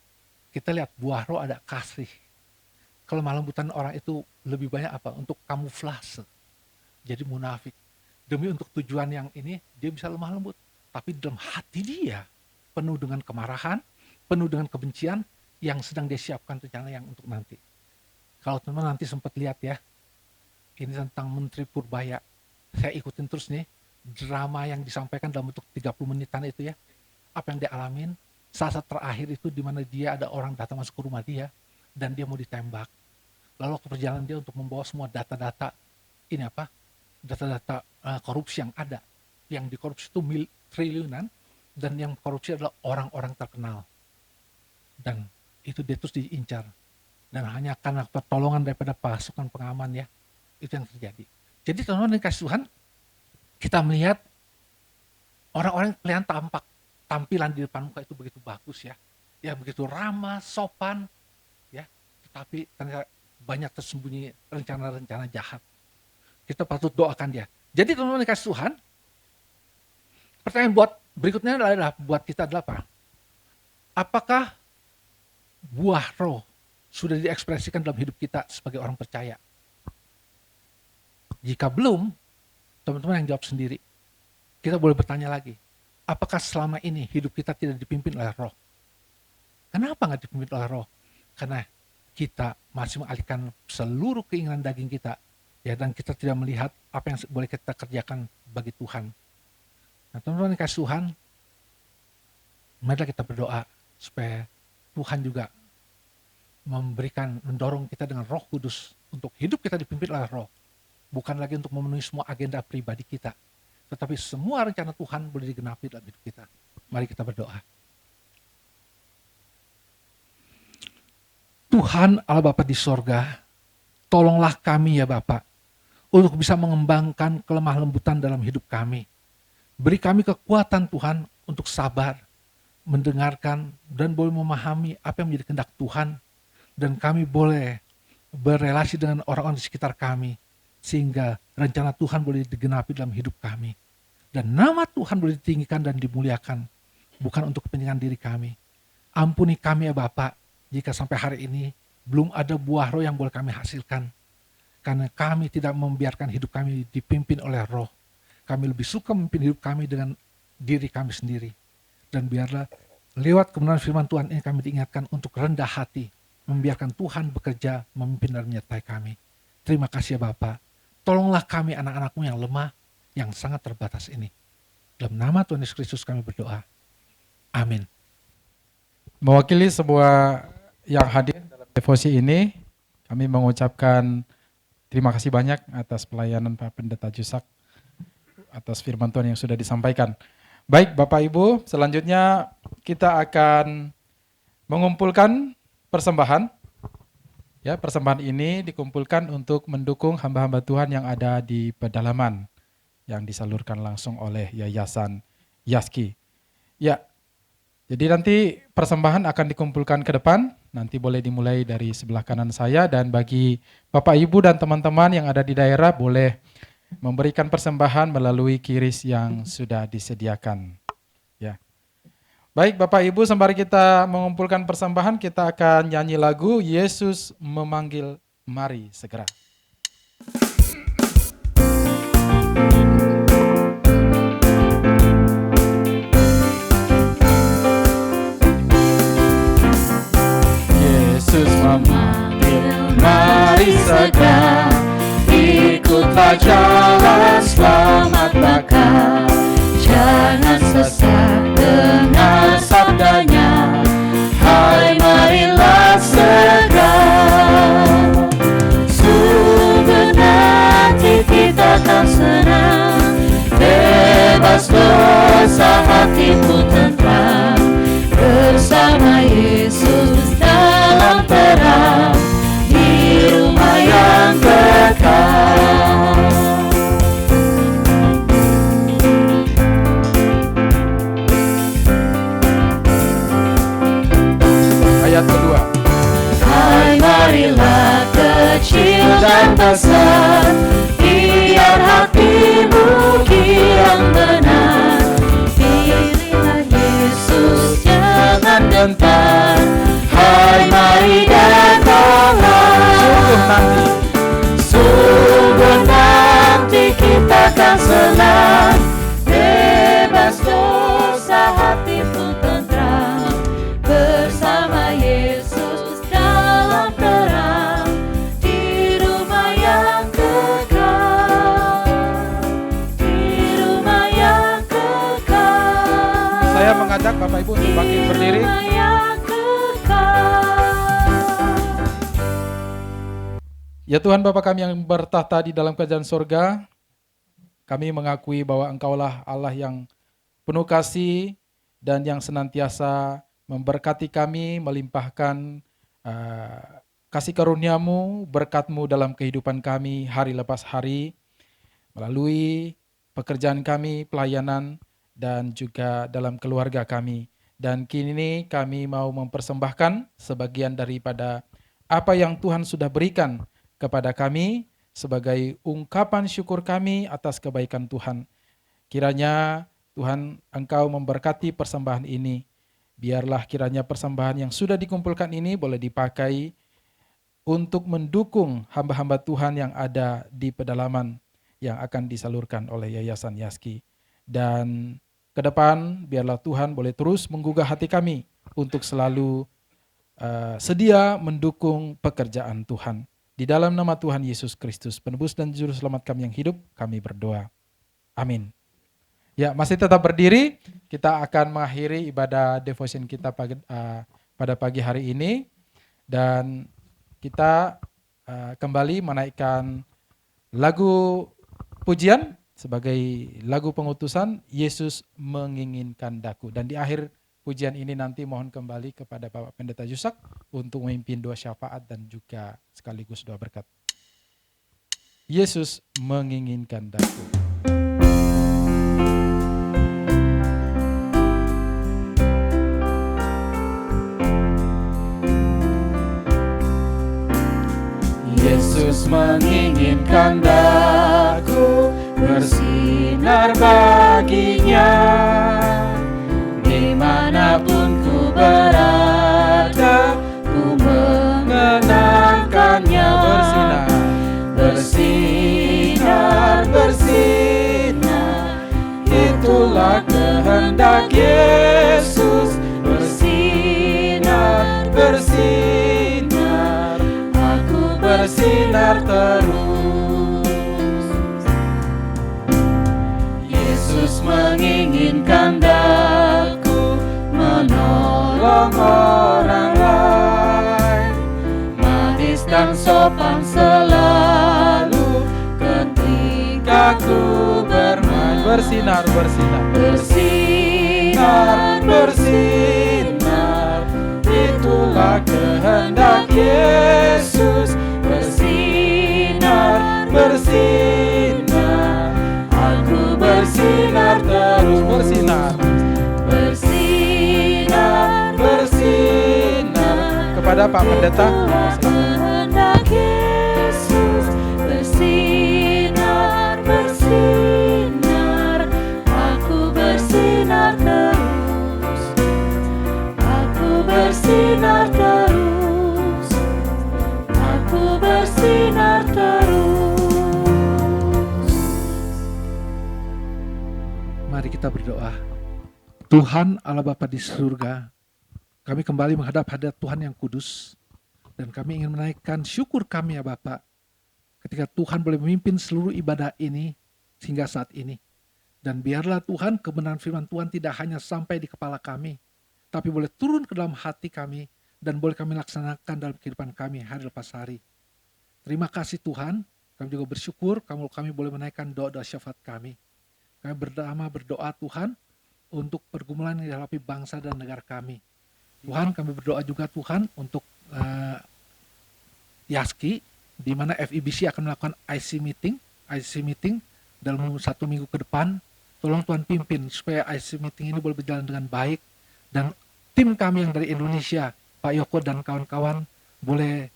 Kita lihat buah Roh ada kasih. kelemah lembutan orang itu lebih banyak apa? Untuk kamuflase. Jadi munafik. Demi untuk tujuan yang ini, dia bisa lemah lembut. Tapi dalam hati dia penuh dengan kemarahan, penuh dengan kebencian yang sedang dia siapkan rencana yang untuk nanti. Kalau teman-teman nanti sempat lihat ya, ini tentang Menteri Purbaya. Saya ikutin terus nih, drama yang disampaikan dalam bentuk 30 menitan itu ya. Apa yang dia alamin, saat terakhir itu di mana dia ada orang datang masuk ke rumah dia dan dia mau ditembak. Lalu perjalanan dia untuk membawa semua data-data ini apa? Data-data korupsi yang ada. Yang dikorupsi itu triliunan dan yang korupsi adalah orang-orang terkenal. Dan itu dia terus diincar. Dan hanya karena pertolongan daripada pasukan pengaman ya, itu yang terjadi. Jadi teman-teman dikasih Tuhan, kita melihat orang-orang yang kelihatan tampilan di depan muka itu begitu bagus ya. Ya begitu ramah, sopan ya. Tetapi ternyata banyak tersembunyi rencana-rencana jahat. Kita patut doakan dia. Jadi teman-teman dikasih Tuhan, pertanyaan berikutnya adalah buat kita adalah apa? Apakah buah roh sudah diekspresikan dalam hidup kita sebagai orang percaya? Jika belum, teman-teman yang jawab sendiri. Kita boleh bertanya lagi. Apakah selama ini hidup kita tidak dipimpin oleh roh? Kenapa nggak dipimpin oleh roh? Karena kita masih mengalihkan seluruh keinginan daging kita. Ya, dan kita tidak melihat apa yang boleh kita kerjakan bagi Tuhan. Nah teman-teman yang kasih Tuhan, marilah kita berdoa supaya Tuhan juga mendorong kita dengan Roh Kudus untuk hidup kita dipimpin oleh roh. Bukan lagi untuk memenuhi semua agenda pribadi kita. Tetapi semua rencana Tuhan boleh digenapi dalam hidup kita. Mari kita berdoa. Tuhan Allah Bapa di sorga, tolonglah kami ya Bapa, untuk bisa mengembangkan kelemah lembutan dalam hidup kami. Beri kami kekuatan Tuhan untuk sabar, mendengarkan, dan boleh memahami apa yang menjadi kehendak Tuhan. Dan kami boleh berelasi dengan orang-orang di sekitar kami, sehingga rencana Tuhan boleh digenapi dalam hidup kami. Dan nama Tuhan boleh ditinggikan dan dimuliakan, bukan untuk kepentingan diri kami. Ampuni kami ya Bapak, jika sampai hari ini belum ada buah roh yang boleh kami hasilkan. Karena kami tidak membiarkan hidup kami dipimpin oleh roh. Kami lebih suka memimpin hidup kami dengan diri kami sendiri. Dan biarlah lewat kebenaran firman Tuhan ini kami diingatkan untuk rendah hati, membiarkan Tuhan bekerja, memimpin dan menyertai kami. Terima kasih ya Bapak. Tolonglah kami anak-anak-Mu yang lemah, yang sangat terbatas ini. Dalam nama Tuhan Yesus Kristus kami berdoa. Amin. Mewakili semua yang hadir dalam devosi ini, kami mengucapkan terima kasih banyak atas pelayanan Pak Pendeta Jusak, atas firman Tuhan yang sudah disampaikan. Baik Bapak Ibu, selanjutnya kita akan mengumpulkan persembahan. Ya, persembahan ini dikumpulkan untuk mendukung hamba-hamba Tuhan yang ada di pedalaman yang disalurkan langsung oleh Yayasan Yaski. Ya, jadi nanti persembahan akan dikumpulkan ke depan, nanti boleh dimulai dari sebelah kanan saya, dan bagi Bapak Ibu dan teman-teman yang ada di daerah boleh memberikan persembahan melalui kiris yang sudah disediakan. Ya. Baik Bapak Ibu, sembari kita mengumpulkan persembahan, kita akan nyanyi lagu Yesus Memanggil, Mari Segera. Yesus memanggil, mari segera, ikutlah jalan selamat bakal. Jangan sesat dengar sabdanya, hai marilah segera. Sungguh nanti kita akan senang, bebas dosa hatimu tentram, bersama Yesus dalam terang, di rumah yang kekal. Ayat kedua. Hai marilah kecil dan besar, biar hatimu kirang benar, pilihlah Yesus jangan gentar. Hai mari datanglah, Ya Tuhan Bapa kami yang bertahta di dalam kerajaan sorga, kami mengakui bahwa Engkaulah Allah yang penuh kasih dan yang senantiasa memberkati kami, melimpahkan kasih karunia-Mu, berkat-Mu dalam kehidupan kami hari lepas hari, melalui pekerjaan kami, pelayanan, dan juga dalam keluarga kami. Dan kini kami mau mempersembahkan sebagian daripada apa yang Tuhan sudah berikan kepada kami sebagai ungkapan syukur kami atas kebaikan Tuhan. Kiranya Tuhan Engkau memberkati persembahan ini. Biarlah kiranya persembahan yang sudah dikumpulkan ini boleh dipakai untuk mendukung hamba-hamba Tuhan yang ada di pedalaman yang akan disalurkan oleh Yayasan Yaski. Dan ke depan biarlah Tuhan boleh terus menggugah hati kami untuk selalu sedia mendukung pekerjaan Tuhan. Di dalam nama Tuhan Yesus Kristus, penebus dan juru selamat kami yang hidup, kami berdoa. Amin. Ya, masih tetap berdiri, kita akan mengakhiri ibadah devotion kita pada pagi hari ini. Dan kita kembali menaikkan lagu pujian sebagai lagu pengutusan, Yesus menginginkan daku. Dan di akhir pujian ini nanti mohon kembali kepada Bapak Pendeta Yusak untuk memimpin doa syafaat dan juga sekaligus doa berkat. Yesus menginginkan daku. Yesus menginginkan daku bersinar baginya, dimanapun ku berada, ku mengenangkannya. Bersinar, bersinar, itulah kehendak Yesus. Bersinar, bersinar, aku bersinar terus. Yesus menginginkan daku menolong orang lain, manis dan sopan selalu ketika ku bermain. Bersinar, bersinar, bersinar, bersinar, itulah kehendak Yesus. Bersinar, bersinar, aku bersinar terus. Bersinar, bersinar, bersinar. Kepada Pak Pendeta, kehendak Yesus. Bersinar, bersinar, aku bersinar terus. Aku bersinar terus. Aku bersinar terus. Mari kita berdoa. Tuhan Allah Bapa di surga, kami kembali menghadap hadirat Tuhan yang kudus, dan kami ingin menaikkan syukur kami ya Bapa, ketika Tuhan boleh memimpin seluruh ibadah ini hingga saat ini. Dan biarlah Tuhan kebenaran firman Tuhan tidak hanya sampai di kepala kami, tapi boleh turun ke dalam hati kami, dan boleh kami laksanakan dalam kehidupan kami hari lepas hari. Terima kasih Tuhan, kami juga bersyukur kami boleh menaikkan doa-doa syafaat kami. Kami berdoa Tuhan untuk pergumulan yang dihadapi bangsa dan negara kami. Tuhan, kami berdoa juga Tuhan untuk Yaski, di mana FEBC akan melakukan IC meeting dalam 1 minggu ke depan. Tolong Tuhan pimpin supaya IC meeting ini boleh berjalan dengan baik, dan tim kami yang dari Indonesia, Pak Yoko dan kawan-kawan, boleh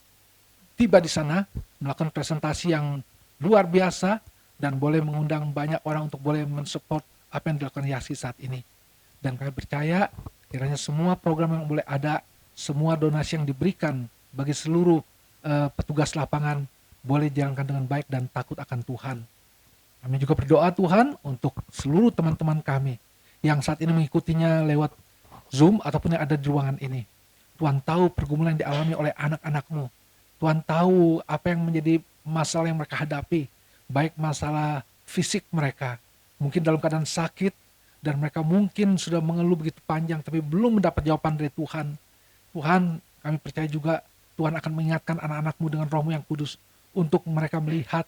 tiba di sana melakukan presentasi yang luar biasa, dan boleh mengundang banyak orang untuk boleh mensupport apa yang dilakukan Yaski saat ini. Dan kami percaya kiranya semua program yang boleh ada, semua donasi yang diberikan bagi seluruh petugas lapangan boleh dijalankan dengan baik dan takut akan Tuhan. Kami juga berdoa Tuhan untuk seluruh teman-teman kami yang saat ini mengikutinya lewat Zoom ataupun yang ada di ruangan ini. Tuhan tahu pergumulan yang dialami oleh anak-anak-Mu. Tuhan tahu apa yang menjadi masalah yang mereka hadapi, baik masalah fisik mereka, mungkin dalam keadaan sakit, dan mereka mungkin sudah mengeluh begitu panjang tapi belum mendapat jawaban dari Tuhan. Tuhan, kami percaya juga Tuhan akan mengingatkan anak-anak-Mu dengan Roh-Mu yang kudus untuk mereka melihat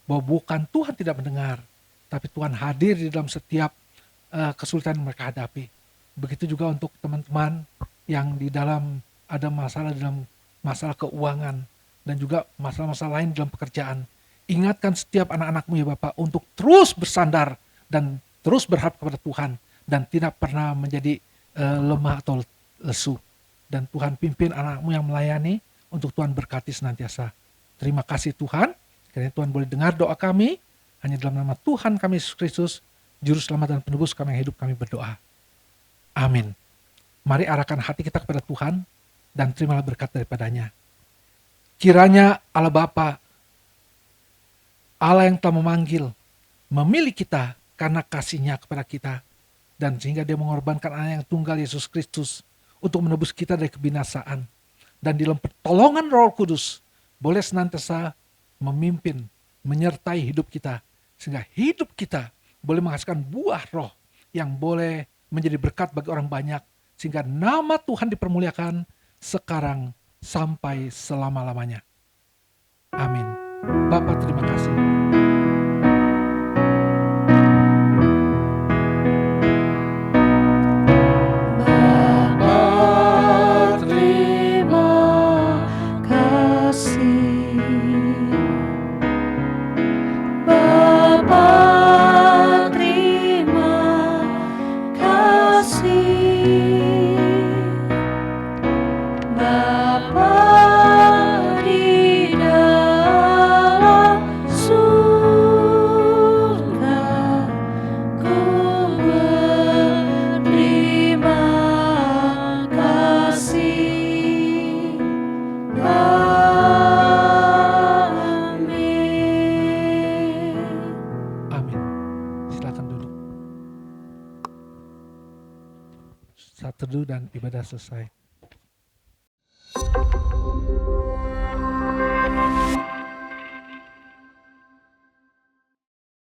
bahwa bukan Tuhan tidak mendengar, tapi Tuhan hadir di dalam setiap kesulitan yang mereka hadapi. Begitu juga untuk teman-teman yang di dalam ada masalah dalam masalah keuangan dan juga masalah-masalah lain dalam pekerjaan. Ingatkan setiap anak-anakmu ya Bapak untuk terus bersandar dan terus berharap kepada Tuhan dan tidak pernah menjadi lemah atau lesu. Dan Tuhan pimpin anak-anakmu yang melayani untuk Tuhan berkati senantiasa. Terima kasih Tuhan, karena Tuhan boleh dengar doa kami. Hanya dalam nama Tuhan kami Yesus Kristus, Juru Selamat dan Penebus kami yang hidup, kami berdoa. Amin. Mari arahkan hati kita kepada Tuhan dan terimalah berkat daripadanya. Kiranya Allah Bapa, Allah yang telah memanggil, memilih kita karena kasih-Nya kepada kita, dan sehingga Dia mengorbankan anak yang tunggal Yesus Kristus untuk menebus kita dari kebinasaan. Dan di dalam pertolongan Roh Kudus boleh senantiasa memimpin, menyertai hidup kita, sehingga hidup kita boleh menghasilkan buah roh yang boleh menjadi berkat bagi orang banyak, sehingga nama Tuhan dipermuliakan sekarang sampai selama-lamanya. Amin. Bapa, terima kasih. Saat teduh dan ibadah selesai.